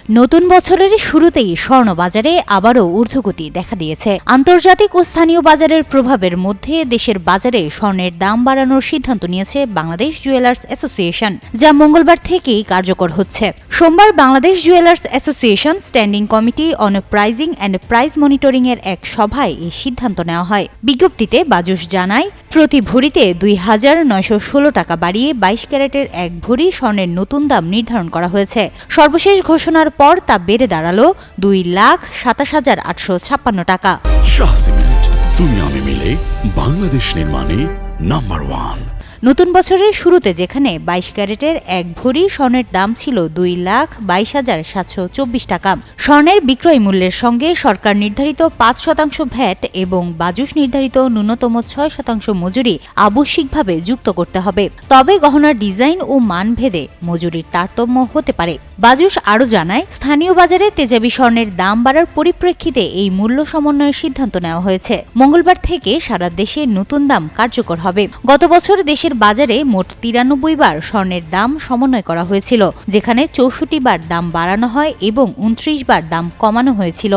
নতুন বছরের শুরুতেই স্বর্ণ বাজারে আবারও ঊর্ধ্বগতি দেখা দিয়েছে। আন্তর্জাতিক ও স্থানীয় বাজারের প্রভাবের মধ্যে দেশের বাজারে স্বর্ণের দাম বাড়ানোর সিদ্ধান্ত নিয়েছে বাংলাদেশ জুয়েলার্স অ্যাসোসিয়েশন, যা মঙ্গলবার থেকেই কার্যকর হচ্ছে। সোমবার Bangladesh jewellers association standing committee on pricing and price monitoring এর এক সভায় এই সিদ্ধান্ত নেওয়া হয়। বিজ্ঞপ্তিতে বাজুস জানায়, প্রতি ভরিতে ২,৯১৬ টাকা বাড়িয়ে ২২ ক্যারেটের এক ভরি স্বর্ণের নতুন দাম নির্ধারণ করা হয়েছে। সর্বশেষ ঘোষণার পর তা বেড়ে দাঁড়ালো ২,২৭,৮৫৬ টাকা। শাহ সিমেন্ট, তুমি আমি মিলে বাংলাদেশ নির্মাণে নাম্বার 1। নতুন বছরের শুরুতে যেখানে ২২ ক্যারেটের এক ভরি স্বর্ণের দাম ছিল ২,২২,৭২৪ টাকা, স্বর্ণের বিক্রয় মূল্যের সঙ্গে সরকার নির্ধারিত ৫% ভ্যাট এবং বাজুস নির্ধারিত ন্যূনতম ৬% মজুরি আবশ্যিকভাবে যুক্ত করতে হবে। তবে গহনার ডিজাইন ও মান ভেদে মজুরির তারতম্য হতে পারে। বাজুস আরও জানায়, স্থানীয় বাজারে তেজাবি স্বর্ণের দাম বাড়ার পরিপ্রেক্ষিতে এই মূল্য সমন্বয়ের সিদ্ধান্ত নেওয়া হয়েছে। মঙ্গলবার থেকে সারা দেশে নতুন দাম কার্যকর হবে। গত বছর দেশের বাজারে মোট ৯৩ বার স্বর্ণের দাম সমন্বয় করা হয়েছিল, যেখানে ৬৪ বার দাম বাড়ানো হয় এবং ২৯ বার দাম কমানো হয়েছিল।